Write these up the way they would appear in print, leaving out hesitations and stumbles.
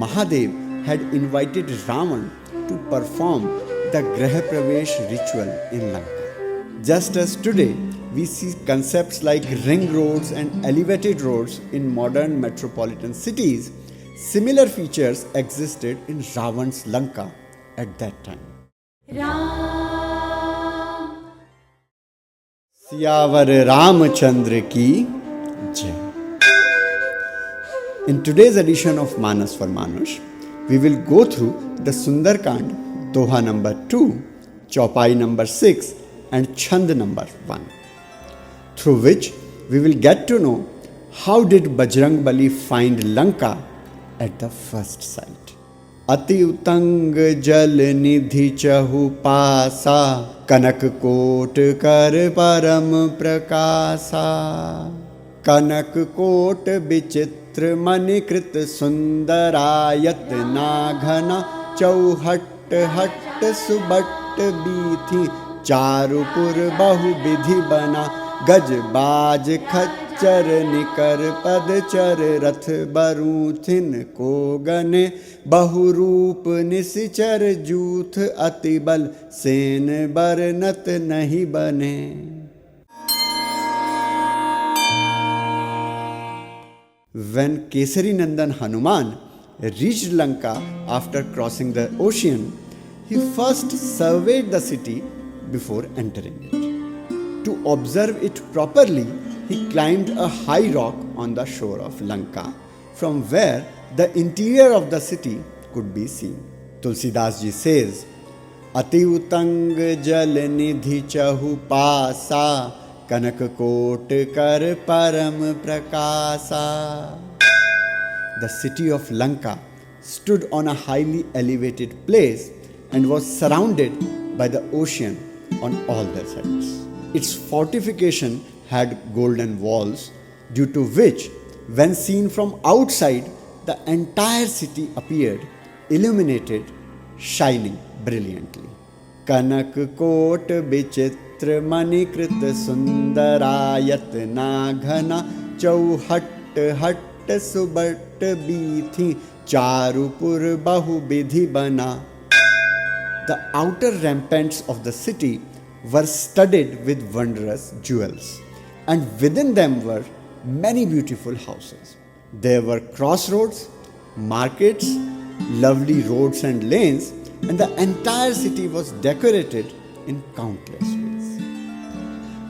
Mahadev had invited Ravan to perform the Graha Pravesh ritual in Lanka. Just as today, we see concepts like ring roads and elevated roads in modern metropolitan cities, similar features existed in Ravan's Lanka at that time. Siyavar Ramchandra की जय. In today's edition of Manas for Manush, we will go through the Sundarkand, Doha number 2, Chaupai number 6 and Chand number 1, through which we will get to know how did Bajrangbali find Lanka at the first sight. अति उतंग जल निधि चहु पासा, कनक coat कर परम प्रकाशा. कनक coat विचित्र मणिकृत सुंदरायत नाघना, चौहट हट सुबट बीथी, चारुपुर बहुविधि बना. गज बाज खच्चर निकर पदचर, रथ बरू थिन को गने, बहुरूप निशिचर जूथ, अति बल सेन बरनत नहीं बने. When Kesari Nandan Hanuman reached Lanka after crossing the ocean, he first surveyed the city before entering it. To observe it properly, he climbed a high rock on the shore of Lanka, from where the interior of the city could be seen. Tulsidas ji says, Ati utang jal nidhi chahu pasa, kanak kot kar param prakasa. The city of Lanka stood on a highly elevated place and was surrounded by the ocean on all the sides. Its fortification had golden walls, due to which, when seen from outside, the entire city appeared illuminated, shining brilliantly. Kanak kot vichitra manikrit sundarayat naghana, chauhat hat subat bithi, charupur bahubidhi bana. The outer ramparts of the city were studded with wondrous jewels, and within them were many beautiful houses. There were crossroads, markets, lovely roads and lanes, and the entire city was decorated in countless ways.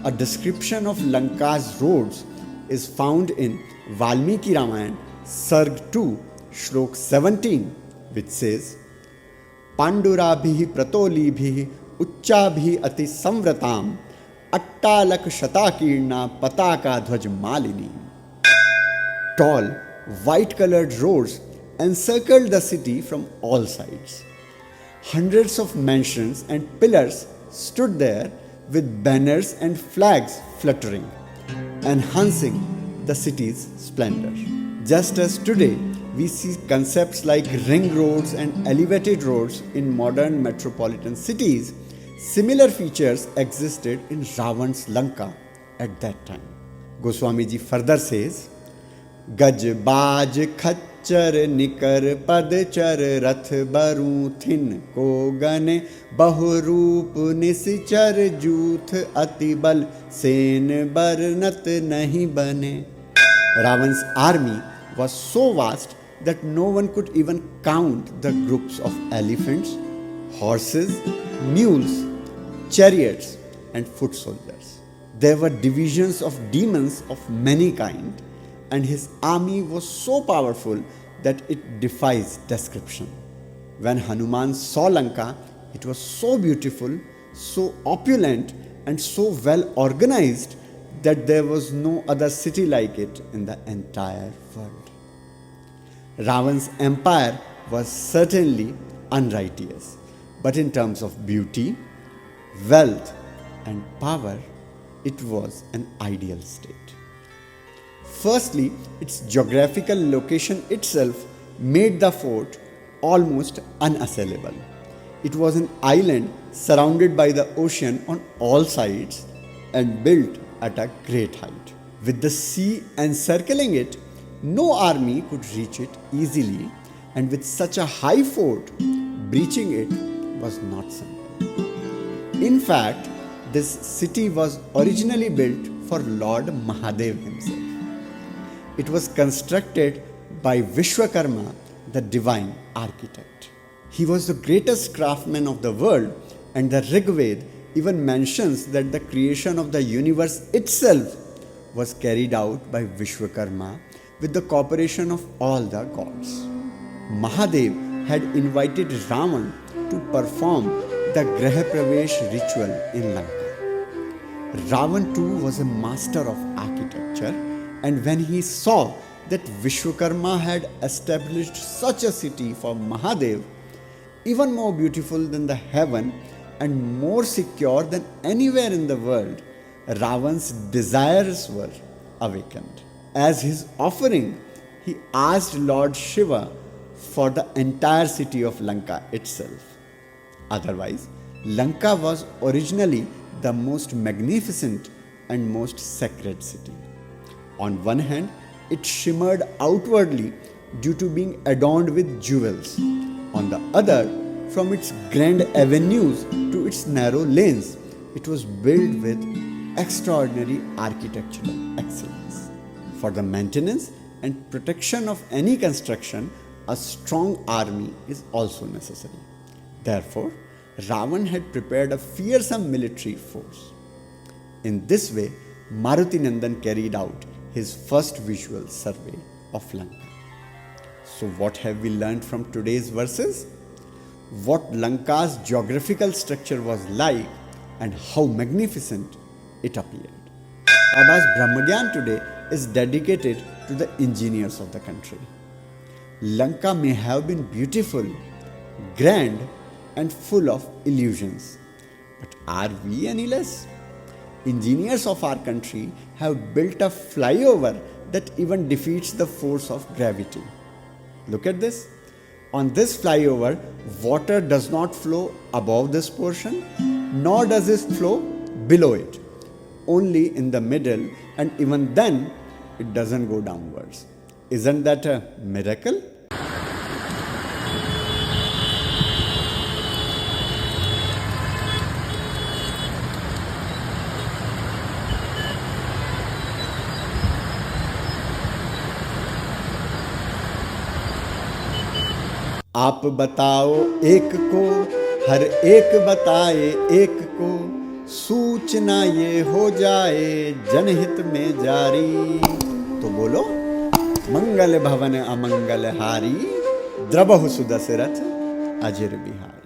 A description of Lanka's roads is found in Valmiki Ramayana, Sarg 2, Shlok 17, which says, Pandurabhihi pratolibhihi उच्चाभि अति संव्रताम, अट्टालक शताकीर्णा पताका ध्वज Malini. Tall, white-colored roads encircled the city from all sides. Hundreds of mansions and pillars stood there with banners and flags fluttering, enhancing the city's splendor. Just as today, we see concepts like ring roads and elevated roads in modern metropolitan cities, similar features existed in Ravan's Lanka at that time. Goswami ji further says, Gaj baaj khachchar nikar padchar, rath baru thin ko gane, bahuroop nisichar jooth, ati bal sen barnat nahi bane. Ravan's army was so vast that no one could even count the groups of elephants, horses, mules, chariots, and foot soldiers. There were divisions of demons of many kinds, and his army was so powerful that it defies description. When Hanuman saw Lanka, it was so beautiful, so opulent, and so well organized that there was no other city like it in the entire world. Ravan's empire was certainly unrighteous, but in terms of beauty, wealth, and power, it was an ideal state. Firstly, its geographical location itself made the fort almost unassailable. It was an island surrounded by the ocean on all sides and built at a great height. With the sea encircling it, no army could reach it easily, and with such a high fort, breaching it was not simple. In fact, this city was originally built for Lord Mahadev himself. It was constructed by Vishwakarma, the divine architect. He was the greatest craftsman of the world, and the Rig Veda even mentions that the creation of the universe itself was carried out by Vishwakarma with the cooperation of all the gods. Mahadev had invited Ravan to perform the Graha Pravesh ritual in Lanka. Ravan too was a master of architecture, and when he saw that Vishwakarma had established such a city for Mahadev, even more beautiful than the heaven and more secure than anywhere in the world, Ravan's desires were awakened. As his offering, he asked Lord Shiva for the entire city of Lanka itself. Otherwise, Lanka was originally the most magnificent and most sacred city. On one hand, it shimmered outwardly due to being adorned with jewels. On the other, from its grand avenues to its narrow lanes, it was built with extraordinary architectural excellence. For the maintenance and protection of any construction, a strong army is also necessary. Therefore, Ravan had prepared a fearsome military force. In this way, Marutinandan carried out his first visual survey of Lanka. So, what have we learned from today's verses? What Lanka's geographical structure was like and how magnificent it appeared. Abbas Brahmagyan today is dedicated to the engineers of the country. Lanka may have been beautiful, grand, and full of illusions. But are we any less? Engineers of our country have built a flyover that even defeats the force of gravity. Look at this. On this flyover, water does not flow above this portion, nor does it flow below it. Only in the middle, and even then, it doesn't go downwards. Isn't that a miracle? आप बताओ एक को, हर एक बताए एक को, सूचना ये हो जाए जनहित में जारी। तो बोलो, मंगल भवन अमंगल हारी, द्रबहु सुदशरथ अजिर बिहारी।